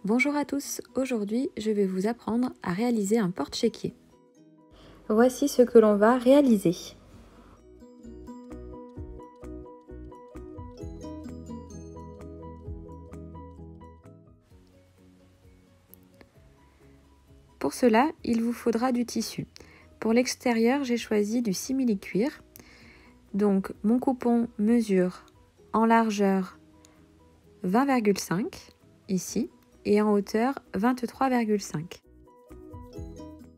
Bonjour à tous, aujourd'hui je vais vous apprendre à réaliser un porte-chéquier. Voici ce que l'on va réaliser. Pour cela, il vous faudra du tissu. Pour l'extérieur, j'ai choisi du simili-cuir. Donc mon coupon mesure en largeur 20,5 ici et en hauteur 23,5.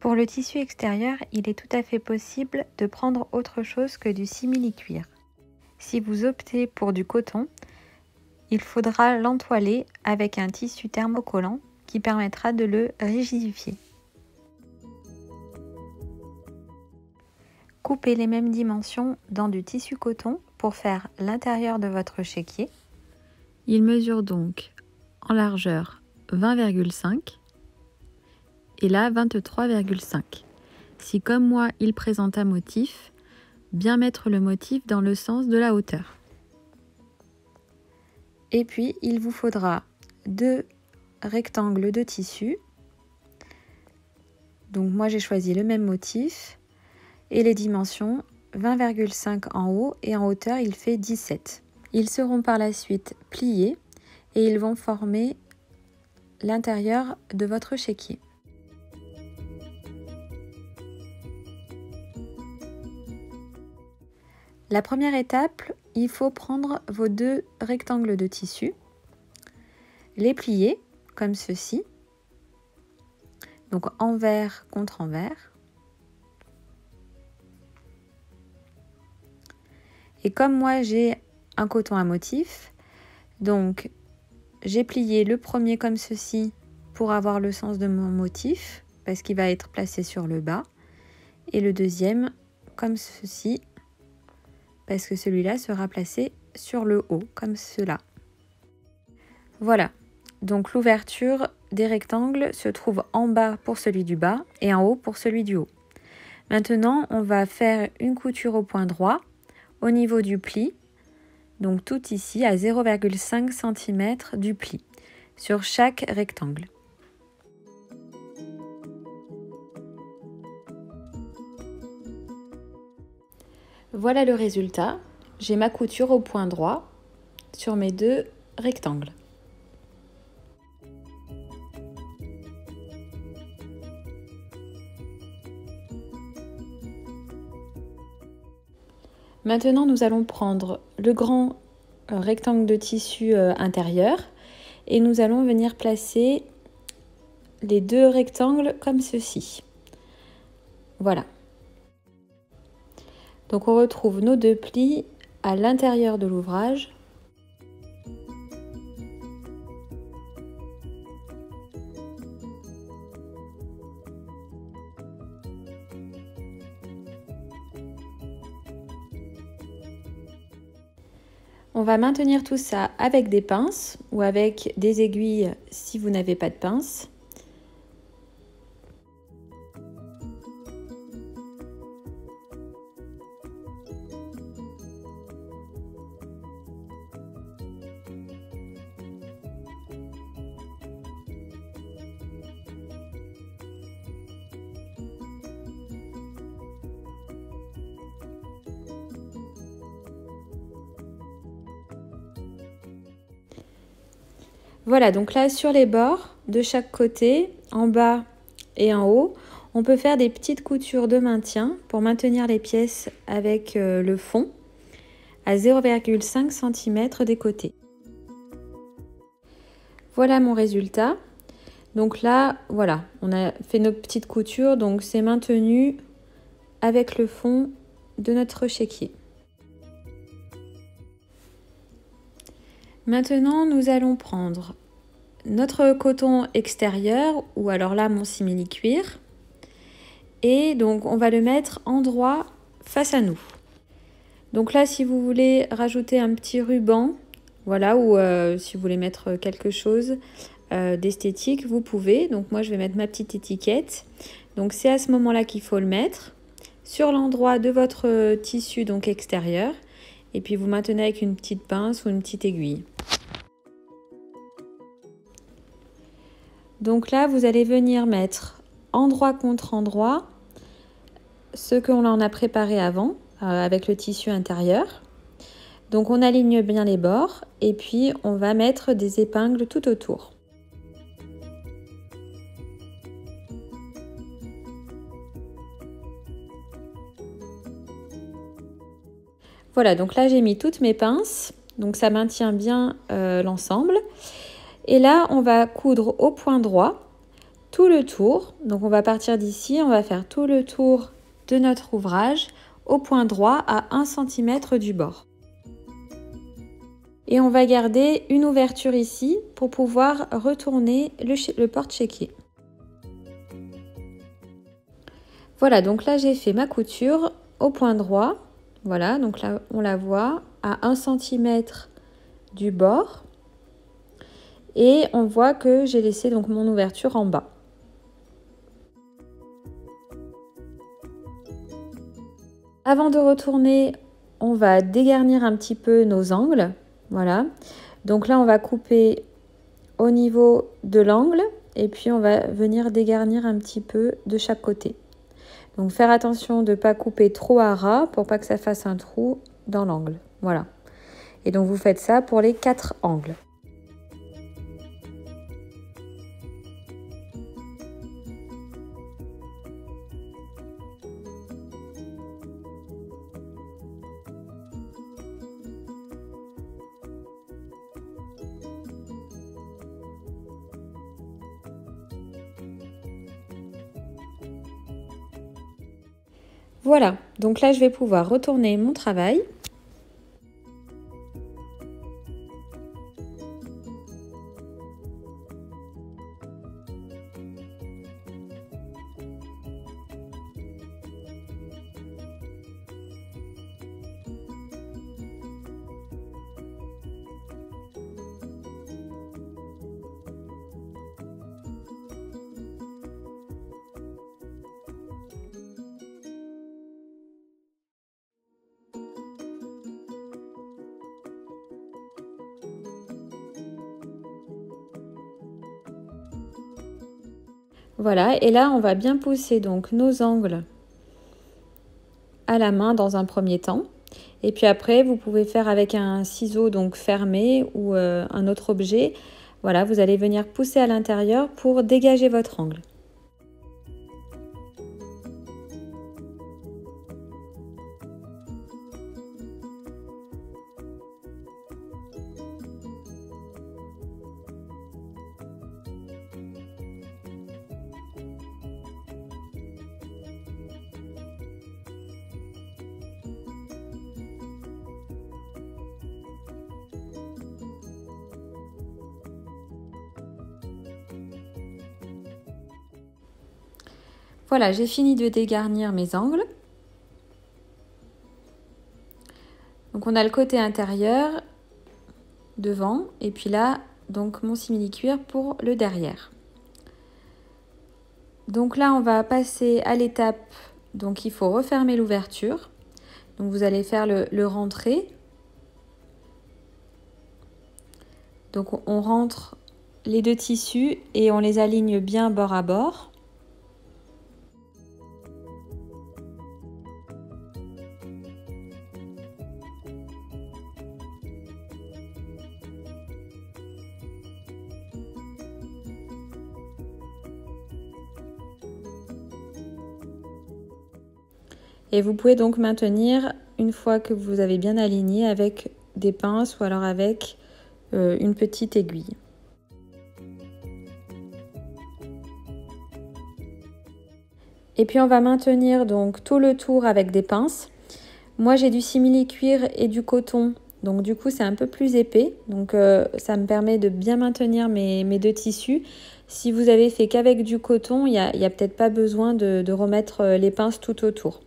Pour le tissu extérieur, il est tout à fait possible de prendre autre chose que du simili-cuir. Si vous optez pour du coton, il faudra l'entoiler avec un tissu thermocollant qui permettra de le rigidifier. Coupez les mêmes dimensions dans du tissu coton pour faire l'intérieur de votre chéquier. Il mesure donc en largeur 20,5 et là 23,5. Si comme moi il présente un motif, bien mettre le motif dans le sens de la hauteur. Et puis il vous faudra 2 rectangles de tissu. Donc moi j'ai choisi le même motif et les dimensions 20,5 en haut et en hauteur il fait 17. Ils seront par la suite pliés et ils vont former l'intérieur de votre chéquier. La première étape, il faut prendre vos 2 rectangles de tissu, les plier comme ceci, donc envers contre envers. Et comme moi j'ai un coton à motif, donc j'ai plié le premier comme ceci pour avoir le sens de mon motif, parce qu'il va être placé sur le bas, et le deuxième comme ceci, parce que celui-là sera placé sur le haut, comme cela. Voilà, donc l'ouverture des rectangles se trouve en bas pour celui du bas et en haut pour celui du haut. Maintenant, on va faire une couture au point droit au niveau du pli, donc tout ici à 0,5 cm du pli, sur chaque rectangle. Voilà le résultat, j'ai ma couture au point droit sur mes 2 rectangles. Maintenant, nous allons prendre le grand rectangle de tissu intérieur et nous allons venir placer les 2 rectangles comme ceci. Voilà. Donc on retrouve nos 2 plis à l'intérieur de l'ouvrage. On va maintenir tout ça avec des pinces ou avec des aiguilles si vous n'avez pas de pince. Voilà, donc là sur les bords de chaque côté, en bas et en haut, on peut faire des petites coutures de maintien pour maintenir les pièces avec le fond à 0,5 cm des côtés. Voilà mon résultat. Donc là, voilà, on a fait nos petites coutures, donc c'est maintenu avec le fond de notre chéquier. Maintenant, nous allons prendre notre coton extérieur, ou alors là, mon simili-cuir. Et donc, on va le mettre en droit face à nous. Donc là, si vous voulez rajouter un petit ruban, voilà, ou si vous voulez mettre quelque chose d'esthétique, vous pouvez. Donc moi, je vais mettre ma petite étiquette. Donc c'est à ce moment-là qu'il faut le mettre sur l'endroit de votre tissu donc extérieur. Et puis vous maintenez avec une petite pince ou une petite aiguille. Donc là, vous allez venir mettre endroit contre endroit ce qu'on en a préparé avant avec le tissu intérieur. Donc on aligne bien les bords et puis on va mettre des épingles tout autour. Voilà, donc là j'ai mis toutes mes pinces, donc ça maintient bien l'ensemble. Et là on va coudre au point droit tout le tour. Donc on va partir d'ici, on va faire tout le tour de notre ouvrage au point droit à 1 cm du bord. Et on va garder une ouverture ici pour pouvoir retourner le porte-chéquier. Voilà, donc là j'ai fait ma couture au point droit. Voilà, donc là on la voit à 1 cm du bord. Et on voit que j'ai laissé donc mon ouverture en bas. Avant de retourner, on va dégarnir un petit peu nos angles. Voilà, donc là on va couper au niveau de l'angle et puis on va venir dégarnir un petit peu de chaque côté. Donc faire attention de ne pas couper trop à ras pour pas que ça fasse un trou dans l'angle. Voilà. Et donc vous faites ça pour les 4 angles. Voilà, donc là je vais pouvoir retourner mon travail. Voilà, et là on va bien pousser donc nos angles à la main dans un premier temps. Et puis après, vous pouvez faire avec un ciseau donc fermé ou un autre objet. Voilà, vous allez venir pousser à l'intérieur pour dégager votre angle. Voilà, j'ai fini de dégarnir mes angles. Donc on a le côté intérieur, devant, et puis là, donc mon simili-cuir pour le derrière. Donc là, on va passer à l'étape, donc il faut refermer l'ouverture. Donc vous allez faire le rentré. Donc on rentre les deux tissus et on les aligne bien bord à bord. Et vous pouvez donc maintenir une fois que vous avez bien aligné avec des pinces ou alors avec une petite aiguille. Et puis on va maintenir donc tout le tour avec des pinces. Moi j'ai du simili-cuir et du coton, donc du coup c'est un peu plus épais. Donc ça me permet de bien maintenir mes deux tissus. Si vous avez fait qu'avec du coton, il n'y a peut-être pas besoin de remettre les pinces tout autour.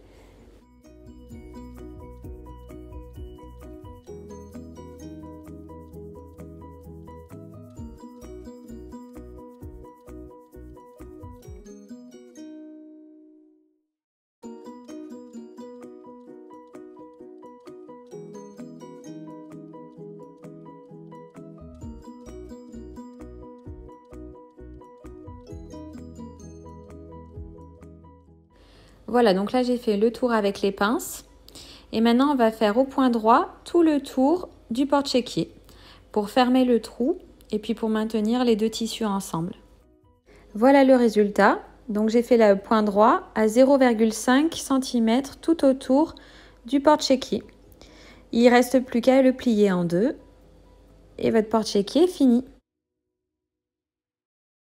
Voilà, donc là j'ai fait le tour avec les pinces. Et maintenant on va faire au point droit tout le tour du porte-chéquier pour fermer le trou et puis pour maintenir les deux tissus ensemble. Voilà le résultat. Donc j'ai fait le point droit à 0,5 cm tout autour du porte-chéquier. Il ne reste plus qu'à le plier en deux et votre porte-chéquier est fini.